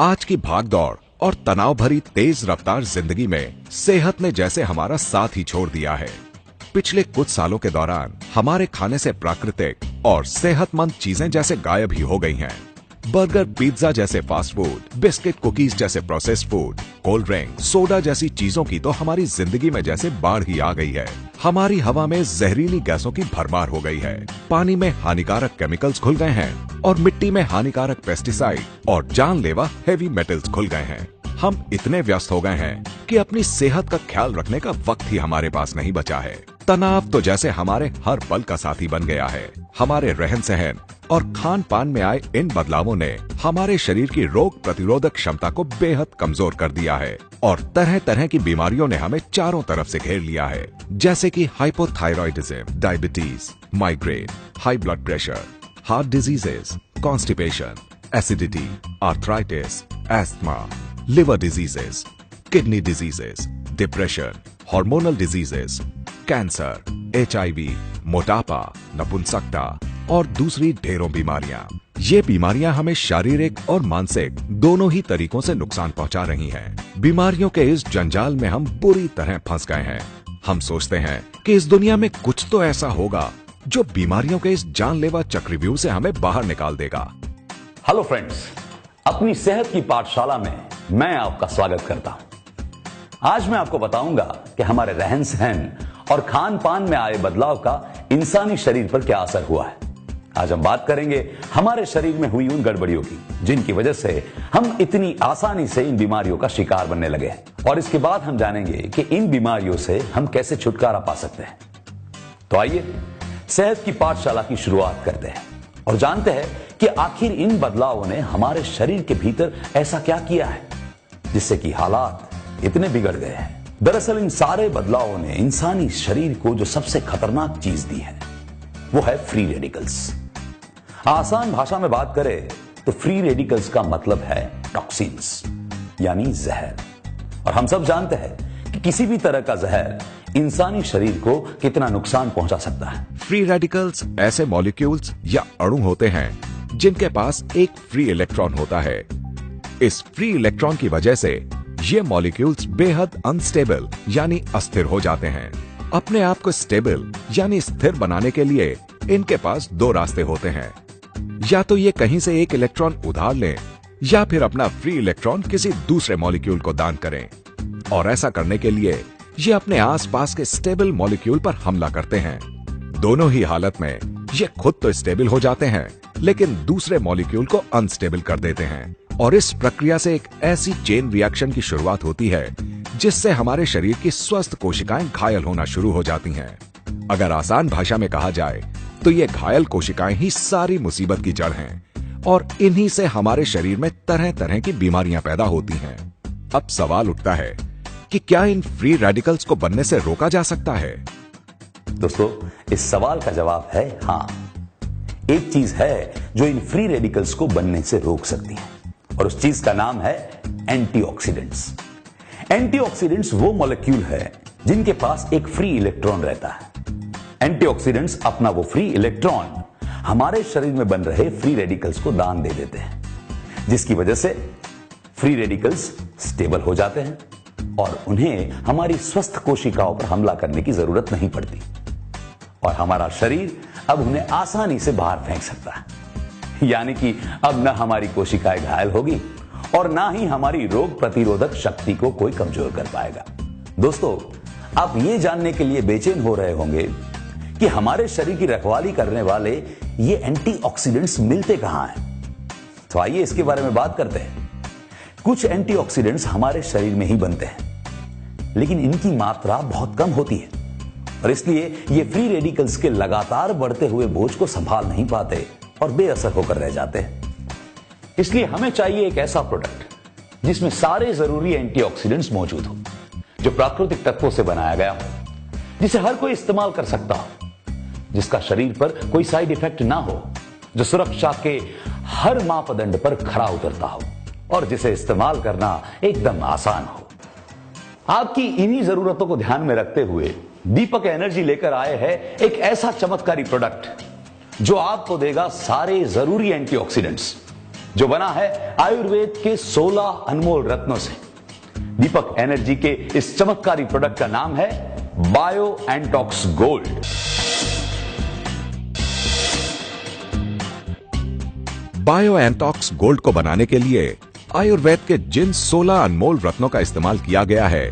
आज की भागदौड़ और तनाव भरी तेज रफ्तार जिंदगी में सेहत ने जैसे हमारा साथ ही छोड़ दिया है। पिछले कुछ सालों के दौरान हमारे खाने से प्राकृतिक और सेहतमंद चीजें जैसे गायब ही हो गई हैं। बर्गर, पिज्जा जैसे फास्ट फूड, बिस्किट, कुकीज जैसे processed food, cold drink, soda जैसी चीजों की तो हमारी जिंदगी में जैसे बाढ़ ही आ गई है। हमारी हवा में जहरीली गैसों की भरमार हो गई है, पानी में हानिकारक केमिकल्स घुल गए हैं और मिट्टी में हानिकारक पेस्टिसाइड और जानलेवा हेवी मेटल्स घुल गए हैं। हम इतने व्यस्त हो गए हैं कि अपनी सेहत का ख्याल रखने का वक्त ही हमारे पास नहीं बचा है। तनाव तो जैसे हमारे हर पल का साथी बन गया है। हमारे रहन सहन और खान पान में आए इन बदलावों ने हमारे शरीर की रोग प्रतिरोधक क्षमता को बेहद कमजोर कर दिया है और तरह तरह की बीमारियों ने हमें चारों तरफ से घेर लिया है, जैसे कि hypothyroidism, diabetes, migraine, high blood pressure, heart diseases, constipation, acidity, arthritis, asthma, liver diseases, kidney diseases, depression, hormonal diseases, cancer, HIV, मोटापा, नपुंसकता और दूसरी ढेरों बीमारियां। ये बीमारियां हमें शारीरिक और मानसिक दोनों ही तरीकों से नुकसान पहुंचा रही हैं। बीमारियों के इस जंजाल में हम बुरी तरह फंस गए हैं। हम सोचते हैं कि इस दुनिया में कुछ तो ऐसा होगा जो बीमारियों के इस जानलेवा चक्रव्यूह से हमें बाहर निकाल देगा। हेलो फ्रेंड्स, अपनी सेहत की पाठशाला में मैं आपका स्वागत करता हूं। आज मैं आपको बताऊंगा कि हमारे रहन सहन और खान पान में आए बदलाव का इंसानी शरीर पर क्या असर हुआ है। आज हम बात करेंगे हमारे शरीर में हुई उन गड़बड़ियों की जिनकी वजह से हम इतनी आसानी से इन बीमारियों का शिकार बनने लगे हैं, और इसके बाद हम जानेंगे कि इन बीमारियों से हम कैसे छुटकारा पा सकते हैं। तो आइए सेहत की पाठशाला की शुरुआत करते हैं और जानते हैं कि आखिर इन बदलावों ने हमारे शरीर के भीतर ऐसा क्या किया है जिससे कि हालात इतने बिगड़ गए हैं। दरअसल इन सारे बदलावों ने इंसानी शरीर को जो सबसे खतरनाक चीज दी है वो है फ्री रेडिकल्स। आसान भाषा में बात करें तो फ्री रेडिकल्स का मतलब है टॉक्सिन्स, यानी जहर। और हम सब जानते हैं कि किसी भी तरह का जहर इंसानी शरीर को कितना नुकसान पहुंचा सकता है। फ्री रेडिकल्स ऐसे मॉलिक्यूल्स या अणु होते हैं जिनके पास एक फ्री इलेक्ट्रॉन होता है। इस फ्री इलेक्ट्रॉन की वजह से ये मॉलिक्यूल्स बेहद अनस्टेबल यानी अस्थिर हो जाते हैं। अपने आप को स्टेबल यानी स्थिर बनाने के लिए इनके पास दो रास्ते होते हैं। या तो ये कहीं से एक इलेक्ट्रॉन उधार लें या फिर अपना फ्री इलेक्ट्रॉन किसी दूसरे मॉलिक्यूल को दान करें। और ऐसा करने के लिए ये अपने आसपास के स्टेबल मॉलिक्यूल पर हमला करते हैं। दोनों ही हालत में ये खुद तो स्टेबल हो जाते हैं लेकिन दूसरे मॉलिक्यूल को अनस्टेबल कर देते हैं, और इस प्रक्रिया से एक ऐसी चेन रिएक्शन की शुरुआत होती है जिससे हमारे शरीर की स्वस्थ कोशिकाएं घायल होना शुरू हो जाती हैं। अगर आसान भाषा में कहा जाए तो ये घायल कोशिकाएं ही सारी मुसीबत की जड़ हैं और इन्हीं से हमारे शरीर में तरह तरह की बीमारियां पैदा होती हैं। अब सवाल उठता है कि क्या इन फ्री रेडिकल्स को बनने से रोका जा सकता है? दोस्तों, इस सवाल का जवाब है हाँ। एक चीज है जो इन फ्री रेडिकल्स को बनने से रोक सकती है और उस चीज का नाम है एंटीऑक्सीडेंट्स। एंटीऑक्सीडेंट्स वो मॉलिक्यूल है जिनके पास एक फ्री इलेक्ट्रॉन रहता है। एंटीऑक्सीडेंट्स अपना वो फ्री इलेक्ट्रॉन हमारे शरीर में बन रहे फ्री रेडिकल्स को दान दे देते हैं, जिसकी वजह से फ्री रेडिकल्स स्टेबल हो जाते हैं और उन्हें हमारी स्वस्थ कोशिकाओं पर हमला करने की जरूरत नहीं पड़ती और हमारा शरीर अब उन्हें आसानी से बाहर फेंक सकता है। यानी कि अब ना हमारी कोशिकाएं घायल होगी और ना ही हमारी रोग प्रतिरोधक शक्ति को कोई कमजोर कर पाएगा। दोस्तों, आप ये जानने के लिए बेचैन हो रहे होंगे कि हमारे शरीर की रखवाली करने वाले ये एंटीऑक्सीडेंट्स मिलते कहां हैं। तो आइए इसके बारे में बात करते हैं। कुछ एंटीऑक्सीडेंट्स हमारे शरीर में ही बनते हैं लेकिन इनकी मात्रा बहुत कम होती है और इसलिए ये फ्री रेडिकल्स के लगातार बढ़ते हुए बोझ को संभाल नहीं पाते और बेअसर होकर रह जाते हैं। इसलिए हमें चाहिए एक ऐसा प्रोडक्ट जिसमें सारे जरूरी एंटीऑक्सीडेंट्स मौजूद हो, जो प्राकृतिक तत्वों से बनाया गया हो, जिसे हर कोई इस्तेमाल कर सकता हो, जिसका शरीर पर कोई साइड इफेक्ट ना हो, जो सुरक्षा के हर मापदंड पर खरा उतरता हो और जिसे इस्तेमाल करना एकदम आसान हो। आपकी इन्हीं जरूरतों को ध्यान में रखते हुए दीपक एनर्जी लेकर आए हैं एक ऐसा चमत्कारी प्रोडक्ट जो आपको देगा सारे जरूरी एंटीऑक्सीडेंट्स जो बना है आयुर्वेद के 16 अनमोल रत्नों से। दीपक एनर्जी के इस चमत्कारी प्रोडक्ट का नाम है बायो एंटॉक्स गोल्ड। बायो एंटॉक्स गोल्ड को बनाने के लिए आयुर्वेद के जिन 16 अनमोल रत्नों का इस्तेमाल किया गया है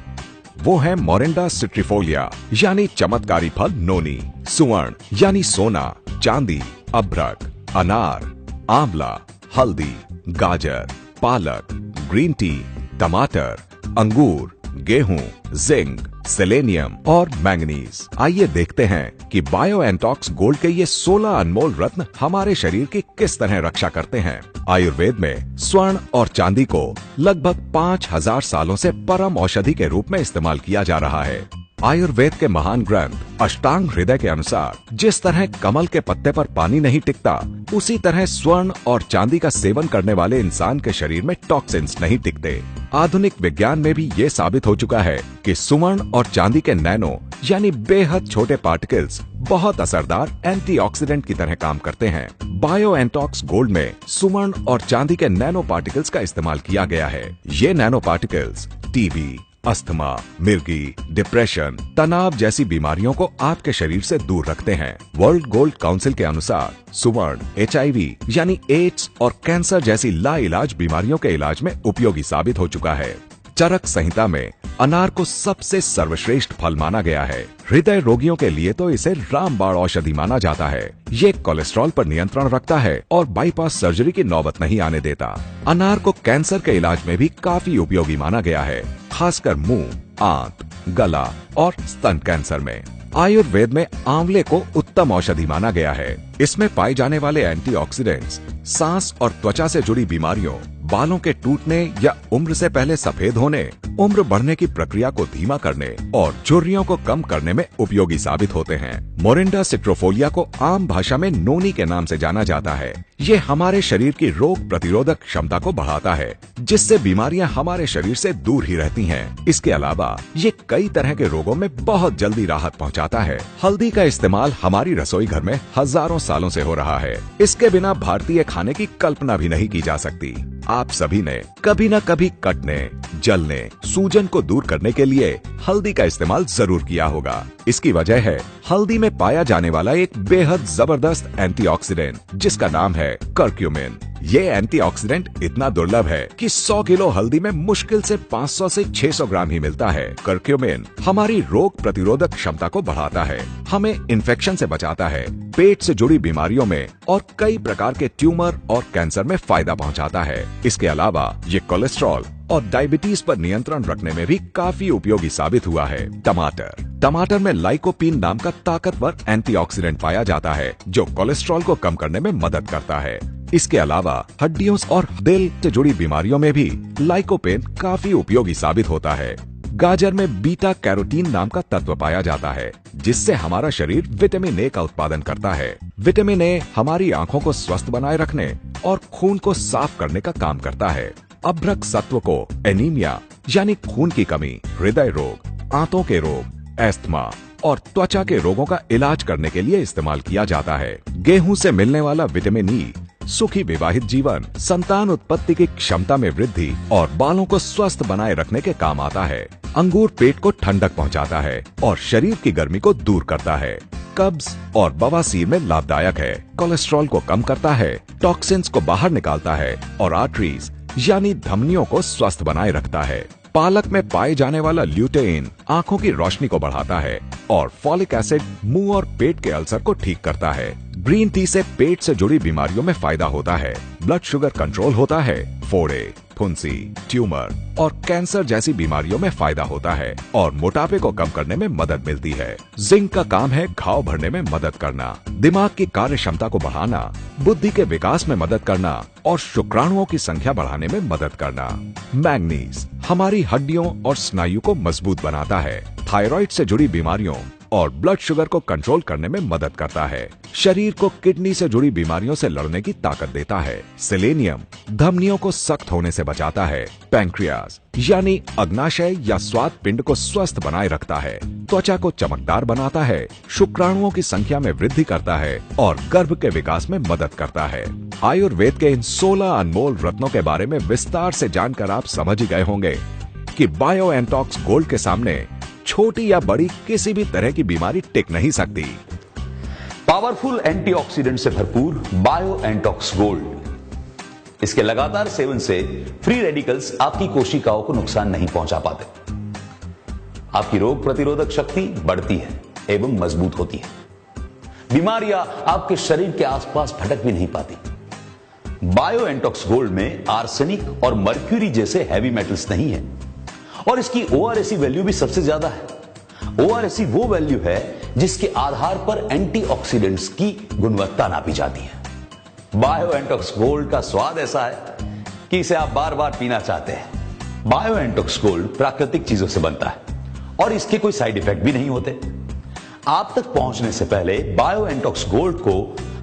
वो है मोरिंडा सिट्रीफोलिया यानी चमत्कारी फल नोनी, सुवर्ण यानी सोना, चांदी, अभ्रक, अनार, आंवला, हल्दी, गाजर, पालक, ग्रीन टी, टमाटर, अंगूर, गेहूं, जिंक, सेलेनियम और मैंगनीज। आइए देखते हैं कि बायो एंटॉक्स गोल्ड के ये 16 अनमोल रत्न हमारे शरीर की किस तरह रक्षा करते हैं। आयुर्वेद में स्वर्ण और चांदी को लगभग 5000 सालों से परम औषधि के रूप में इस्तेमाल किया जा रहा है। आयुर्वेद के महान ग्रंथ अष्टांग हृदय के अनुसार जिस तरह कमल के पत्ते पर पानी नहीं टिकता, उसी तरह स्वर्ण और चांदी का सेवन करने वाले इंसान के शरीर में टॉक्सिन्स नहीं टिकते। आधुनिक विज्ञान में भी ये साबित हो चुका है कि सुवर्ण और चांदी के नैनो यानी बेहद छोटे पार्टिकल्स बहुत असरदार एंटीऑक्सीडेंट की तरह काम करते हैं। बायो एंटॉक्स गोल्ड में सुवर्ण और चांदी के नैनो पार्टिकल्स का इस्तेमाल किया गया है। ये नैनो पार्टिकल्स टीबी, अस्थमा, मिर्गी, डिप्रेशन, तनाव जैसी बीमारियों को आपके शरीर से दूर रखते हैं। वर्ल्ड गोल्ड काउंसिल के अनुसार सुवर्ण HIV यानी एड्स और कैंसर जैसी लाइलाज बीमारियों के इलाज में उपयोगी साबित हो चुका है। चरक संहिता में अनार को सबसे सर्वश्रेष्ठ फल माना गया है। हृदय रोगियों के लिए तो इसे रामबाण औषधि माना जाता है। ये कोलेस्ट्रॉल पर नियंत्रण रखता है और बाईपास सर्जरी की नौबत नहीं आने देता। अनार को कैंसर के इलाज में भी काफी उपयोगी माना गया है, खासकर मुंह, आंत, गला और स्तन कैंसर में। आयुर्वेद में आंवले को उत्तम औषधि माना गया है। इसमें पाए जाने वाले एंटीऑक्सीडेंट्स सांस और त्वचा से जुड़ी बीमारियों, बालों के टूटने या उम्र से पहले सफेद होने, उम्र बढ़ने की प्रक्रिया को धीमा करने और झुर्रियों को कम करने में उपयोगी साबित होते हैं। मोरिंडा सिट्रोफोलिया को आम भाषा में नोनी के नाम से जाना जाता है। ये हमारे शरीर की रोग प्रतिरोधक क्षमता को बढ़ाता है, जिससे बीमारियां हमारे शरीर से दूर ही रहती हैं। इसके अलावा ये कई तरह के रोगों में बहुत जल्दी राहत पहुंचाता है। हल्दी का इस्तेमाल हमारी रसोई घर में हजारों सालों से हो रहा है। इसके बिना भारतीय खाने की कल्पना भी नहीं की जा सकती। आप सभी ने कभी न कभी कटने, जलने, सूजन को दूर करने के लिए हल्दी का इस्तेमाल जरूर किया होगा। इसकी वजह है हल्दी में पाया जाने वाला एक बेहद जबरदस्त एंटीऑक्सीडेंट जिसका नाम है करक्यूमिन। ये एंटीऑक्सीडेंट इतना दुर्लभ है कि 100 किलो हल्दी में मुश्किल से 500 से 600 ग्राम ही मिलता है। करक्यूमिन हमारी रोग प्रतिरोधक क्षमता को बढ़ाता है, हमें इन्फेक्शन से बचाता है, पेट से जुड़ी बीमारियों में और कई प्रकार के ट्यूमर और कैंसर में फायदा पहुंचाता है। इसके अलावा ये कोलेस्ट्रॉल और डायबिटीज पर नियंत्रण रखने में भी काफी उपयोगी साबित हुआ है। टमाटर में लाइकोपीन नाम का ताकतवर एंटीऑक्सीडेंट पाया जाता है जो कोलेस्ट्रॉल को कम करने में मदद करता है। इसके अलावा हड्डियों और दिल से जुड़ी बीमारियों में भी लाइकोपेन काफी उपयोगी साबित होता है। गाजर में बीटा कैरोटीन नाम का तत्व पाया जाता है जिससे हमारा शरीर विटामिन ए का उत्पादन करता है। विटामिन ए हमारी आंखों को स्वस्थ बनाए रखने और खून को साफ करने का काम करता है। अभ्रक सत्व को एनीमिया यानी खून की कमी, हृदय रोग, आंतों के रोग, एस्थमा और त्वचा के रोगों का इलाज करने के लिए इस्तेमाल किया जाता है। गेहूं से मिलने वाला विटामिन ई सुखी विवाहित जीवन, संतान उत्पत्ति की क्षमता में वृद्धि और बालों को स्वस्थ बनाए रखने के काम आता है। अंगूर पेट को ठंडक पहुंचाता है और शरीर की गर्मी को दूर करता है। कब्ज और बवासीर में लाभदायक है, कोलेस्ट्रॉल को कम करता है, टॉक्सिन्स को बाहर निकालता है और आर्टरीज यानी धमनियों को स्वस्थ बनाए रखता है। पालक में पाए जाने वाला ल्यूटेइन आंखों की रोशनी को बढ़ाता है और फॉलिक एसिड मुंह और पेट के अल्सर को ठीक करता है। ग्रीन टी से पेट से जुड़ी बीमारियों में फायदा होता है, ब्लड शुगर कंट्रोल होता है, फोड़े, फुंसी, ट्यूमर और कैंसर जैसी बीमारियों में फायदा होता है और मोटापे को कम करने में मदद मिलती है। जिंक का काम है घाव भरने में मदद करना, दिमाग की कार्य क्षमता को बढ़ाना, बुद्धि के विकास में मदद करना और शुक्राणुओं की संख्या बढ़ाने में मदद करना। मैंगनीज हमारी हड्डियों और स्नायु को मजबूत बनाता है, थायराइड से जुड़ी बीमारियों और ब्लड शुगर को कंट्रोल करने में मदद करता है। शरीर को किडनी से जुड़ी बीमारियों से लड़ने की ताकत देता है। सेलेनियम धमनियों को सख्त होने से बचाता है। पैंक्रियास यानी अग्नाशय या स्वाद पिंड को स्वस्थ बनाए रखता है। त्वचा को चमकदार बनाता है। शुक्राणुओं की संख्या में वृद्धि करता है और गर्भ के विकास में मदद करता है। आयुर्वेद के इन 16 अनमोल रत्नों के बारे में विस्तार से जानकर आप समझ ही गए होंगे कि बायो एंटॉक्स गोल्ड के सामने छोटी या बड़ी किसी भी तरह की बीमारी टिक नहीं सकती। पावरफुल एंटीऑक्सीडेंट से भरपूर बायो एंटॉक्स गोल्ड। इसके लगातार सेवन से फ्री रेडिकल्स आपकी कोशिकाओं को नुकसान नहीं पहुंचा पाते। आपकी रोग प्रतिरोधक शक्ति बढ़ती है एवं मजबूत होती है। बीमारियां आपके शरीर के आसपास भटक भी नहीं पाती। बायो एंटॉक्स गोल्ड में आर्सेनिक और मर्क्यूरी जैसे हैवी मेटल्स नहीं है और इसकी ओआरएसी वैल्यू भी सबसे ज्यादा है। ओआरएसी वो वैल्यू है जिसके आधार पर एंटीऑक्सीडेंट्स की गुणवत्ता नापी जाती है। बायो एंटॉक्स गोल्ड का स्वाद ऐसा है कि इसे आप बार बार पीना चाहते हैं। बायो एंटॉक्स गोल्ड प्राकृतिक चीजों से बनता है और इसके कोई साइड इफेक्ट भी नहीं होते। आप तक पहुंचने से पहले बायो एंटॉक्स गोल्ड को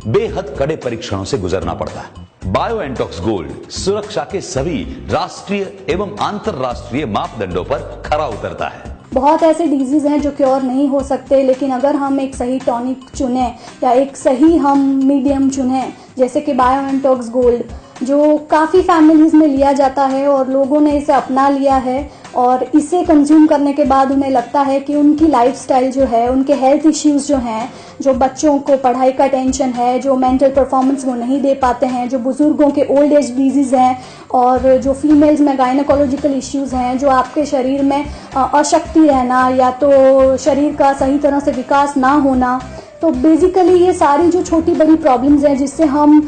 बेहद कड़े परीक्षणों से गुजरना पड़ता है। बायो एंटॉक्स गोल्ड सुरक्षा के सभी राष्ट्रीय एवं अंतरराष्ट्रीय मापदंडों पर खरा उतरता है। बहुत ऐसे डिजीज हैं जो क्योर नहीं हो सकते, लेकिन अगर हम एक सही टॉनिक चुने या एक सही हम मीडियम चुने, जैसे कि बायो एंटॉक्स गोल्ड जो काफ़ी फैमिलीज में लिया जाता है और लोगों ने इसे अपना लिया है और इसे कंज्यूम करने के बाद उन्हें लगता है कि उनकी लाइफस्टाइल जो है, उनके हेल्थ इश्यूज जो हैं, जो बच्चों को पढ़ाई का टेंशन है, जो मेंटल परफॉर्मेंस वो नहीं दे पाते हैं, जो बुजुर्गों के ओल्ड एज डिजीज हैं और जो फीमेल्स में गायनेकोलॉजिकल इश्यूज हैं, जो आपके शरीर में अशक्ति रहना या तो शरीर का सही तरह से विकास ना होना, तो बेसिकली ये सारी जो छोटी बड़ी प्रॉब्लम्स हैं जिससे हम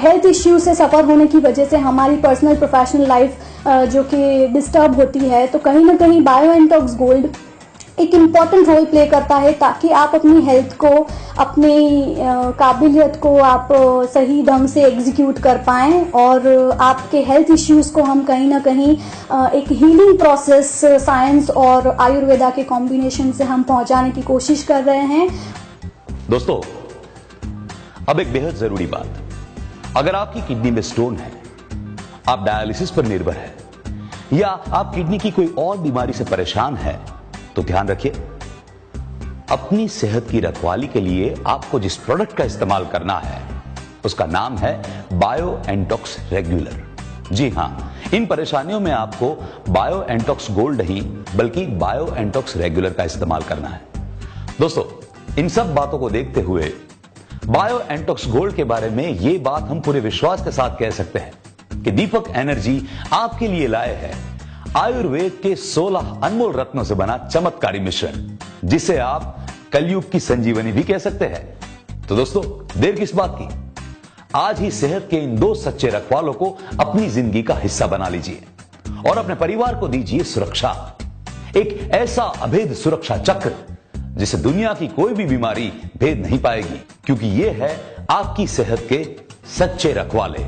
हेल्थ इश्यूज से सफ़र होने की वजह से हमारी पर्सनल प्रोफेशनल लाइफ जो कि डिस्टर्ब होती है, तो कहीं ना कहीं बायो एंटॉक्स गोल्ड एक इम्पॉर्टेंट रोल प्ले करता है ताकि आप अपनी हेल्थ को, अपनी काबिलियत को आप सही ढंग से एग्जीक्यूट कर पाएँ और आपके हेल्थ इश्यूज़ को हम कहीं ना कहीं एक हीलिंग प्रोसेस साइंस और आयुर्वेदा के कॉम्बिनेशन से हम पहुंचाने की कोशिश कर रहे हैं। दोस्तों, अब एक बेहद जरूरी बात, अगर आपकी किडनी में स्टोन है, आप डायलिसिस पर निर्भर है या आप किडनी की कोई और बीमारी से परेशान है, तो ध्यान रखिए, अपनी सेहत की रखवाली के लिए आपको जिस प्रोडक्ट का इस्तेमाल करना है उसका नाम है बायो एंटॉक्स रेगुलर। जी हां, इन परेशानियों में आपको बायो एंटॉक्स गोल्ड नहीं बल्कि बायो एंटॉक्स रेगुलर का इस्तेमाल करना है। दोस्तों, इन सब बातों को देखते हुए बायो एंटॉक्स गोल्ड के बारे में यह बात हम पूरे विश्वास के साथ कह सकते हैं कि दीपक एनर्जी आपके लिए लाए है आयुर्वेद के 16 अनमोल रत्नों से बना चमत्कारी मिश्रण, जिसे आप कलयुग की संजीवनी भी कह सकते हैं। तो दोस्तों, देर किस बात की, आज ही सेहत के इन 2 सच्चे रखवालों को अपनी जिंदगी का हिस्सा बना लीजिए और अपने परिवार को दीजिए सुरक्षा, एक ऐसा अभेद सुरक्षा चक्र जिसे दुनिया की कोई भी बीमारी भेद नहीं पाएगी, क्योंकि यह है आपकी सेहत के सच्चे रखवाले।